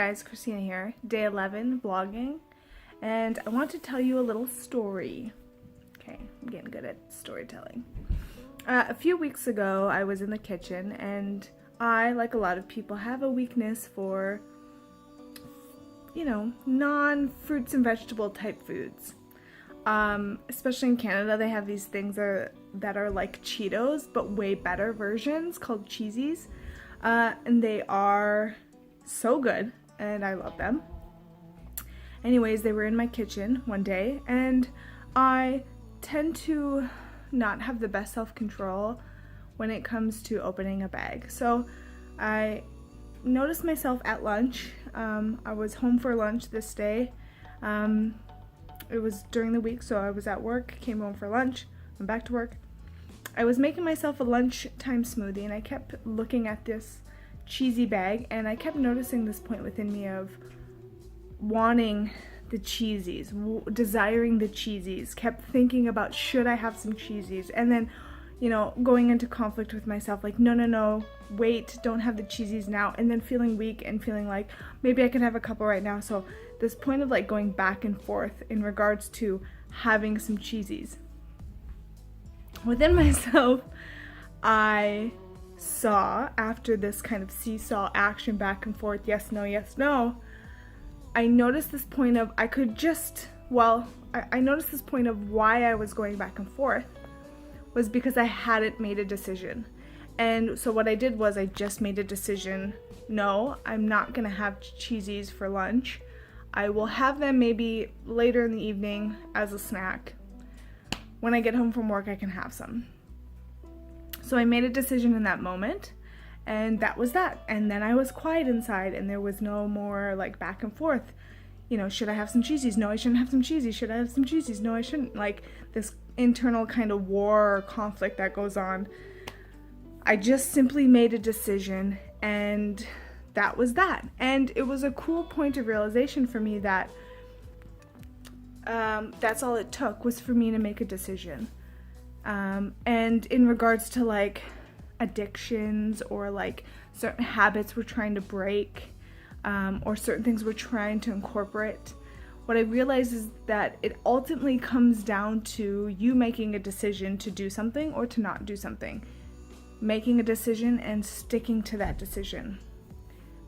guys, Christina here, day 11 vlogging, and I want to tell you a little story. Okay, I'm getting good at storytelling. A few weeks ago I was in the kitchen and I, like a lot of people, have a weakness for, non-fruits and vegetable type foods. Especially in Canada, they have these things that are like Cheetos, but way better versions called cheesies. And they are so good, and I love them. Anyways, they were in my kitchen one day, and I tend to not have the best self-control when it comes to opening a bag. So I noticed myself at lunch. I was home for lunch this day. It was during the week, so I was at work, came home for lunch, went back to work. I was making myself a lunchtime smoothie, and I kept looking at this cheesy bag, and I kept noticing this point within me of wanting the cheesies, desiring the cheesies, kept thinking about, should I have some cheesies? And then, going into conflict with myself, like, no, wait, don't have the cheesies now, and then feeling weak and feeling like maybe I could have a couple right now. So this point of like going back and forth in regards to having some cheesies. Within myself, I saw, after this kind of seesaw action back and forth, yes, no, I noticed this point of, I noticed this point of why I was going back and forth was because I hadn't made a decision. And so what I did was I just made a decision. No, I'm not gonna have cheesies for lunch. I will have them maybe later in the evening as a snack. When I get home from work, I can have some. So I made a decision in that moment, and that was that. And then I was quiet inside, and there was no more like back and forth. Should I have some cheesies? No, I shouldn't have some cheesies. Should I have some cheesies? No, I shouldn't. Like this internal kind of war or conflict that goes on. I just simply made a decision, and that was that. And it was a cool point of realization for me that that's all it took, was for me to make a decision. And in regards to like addictions or like certain habits we're trying to break, or certain things we're trying to incorporate, what I realize is that it ultimately comes down to you making a decision to do something or to not do something. Making a decision and sticking to that decision.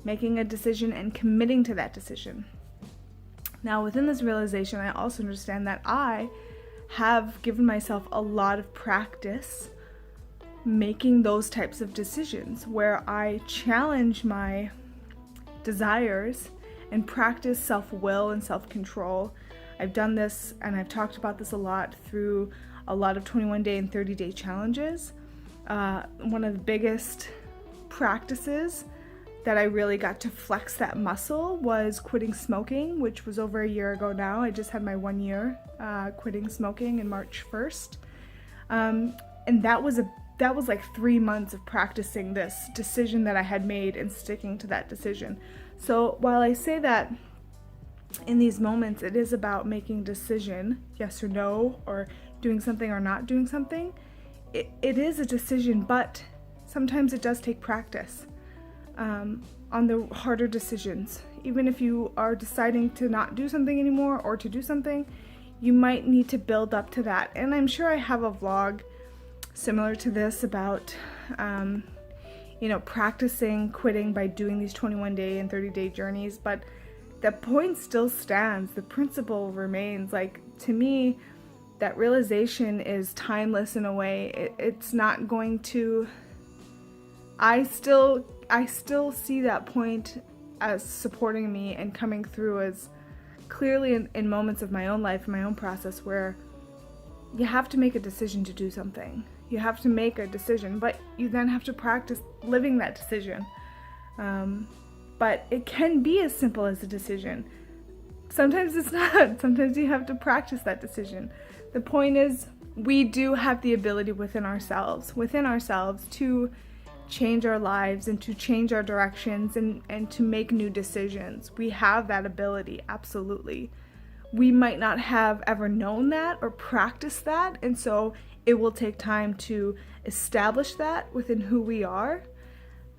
Making a decision and committing to that decision. Now, within this realization, I also understand that I have given myself a lot of practice making those types of decisions where I challenge my desires and practice self-will and self-control. I've done this, and I've talked about this a lot through a lot of 21-day and 30-day challenges. One of the biggest practices that I really got to flex that muscle was quitting smoking, which was over a year ago now. I just had my 1 year quitting smoking in March 1st. And that was like 3 months of practicing this decision that I had made and sticking to that decision. So while I say that in these moments it is about making a decision, yes or no, or doing something or not doing something, it is a decision, but sometimes it does take practice. On the harder decisions. Even if you are deciding to not do something anymore or to do something, you might need to build up to that. And I'm sure I have a vlog similar to this about, practicing quitting by doing these 21-day and 30-day journeys, but the point still stands. The principle remains. Like, to me, that realization is timeless in a way. It's not going to... I still see that point as supporting me and coming through as clearly in moments of my own life, my own process, where you have to make a decision to do something. You have to make a decision, but you then have to practice living that decision. But it can be as simple as a decision. Sometimes it's not. Sometimes you have to practice that decision. The point is, we do have the ability within ourselves to change our lives and to change our directions and to make new decisions. We have that ability, absolutely. We might not have ever known that or practiced that, and so it will take time to establish that within who we are.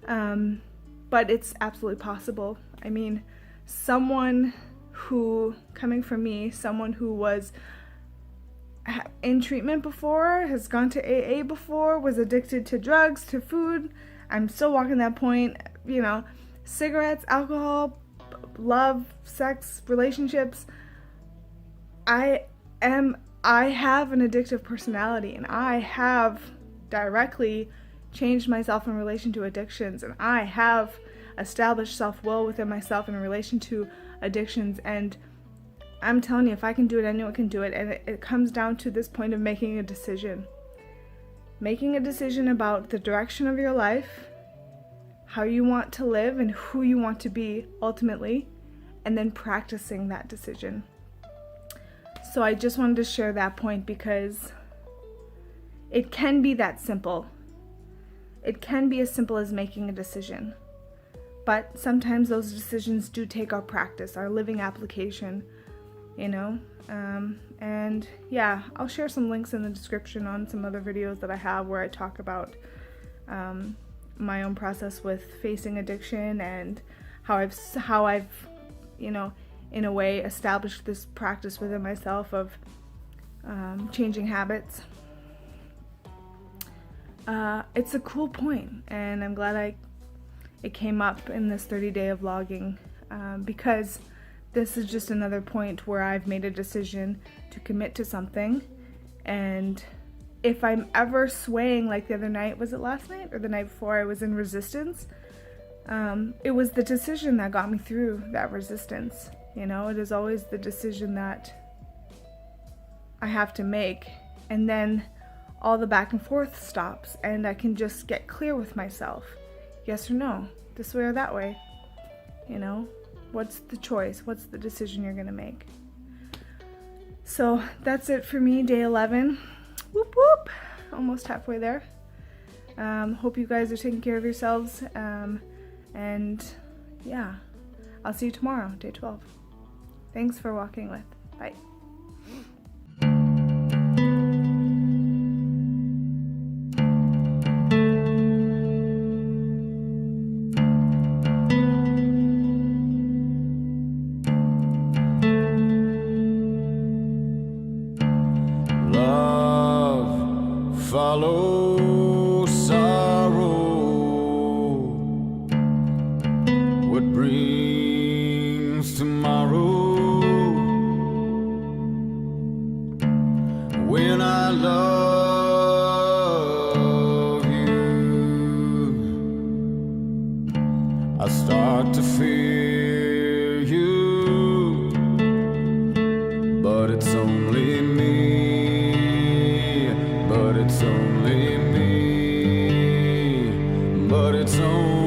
But it's absolutely possible. I mean, someone who, coming from me, someone who was in treatment before, has gone to AA before, was addicted to drugs, to food. I'm still walking that point, you know, cigarettes, alcohol, love, sex, relationships. I have an addictive personality, and I have directly changed myself in relation to addictions, and I have established self-will within myself in relation to addictions. And I'm telling you, if I can do it, anyone can do it. And it comes down to this point of making a decision. Making a decision about the direction of your life, how you want to live, and who you want to be ultimately, and then practicing that decision. So I just wanted to share that point because it can be that simple. It can be as simple as making a decision. But sometimes those decisions do take our practice, our living application, you know. And yeah, I'll share some links in the description on some other videos that I have where I talk about my own process with facing addiction and how I've, you know, in a way established this practice within myself of changing habits. It's a cool point, and I'm glad it came up in this 30-day of vlogging, because this is just another point where I've made a decision to commit to something. And if I'm ever swaying, like the other night, was it last night or the night before, I was in resistance, it was the decision that got me through that resistance. You know, it is always the decision that I have to make, and then all the back and forth stops, and I can just get clear with myself. Yes or no, this way or that way. You know, what's the choice? What's the decision you're gonna make? So that's it for me, day 11. Whoop whoop, almost halfway there. Hope you guys are taking care of yourselves, and yeah, I'll see you tomorrow, day 12. Thanks for walking with. Bye. Follow sorrow, what brings tomorrow? When I love you, I start to fear you, but it's only me. But it's only me, but it's only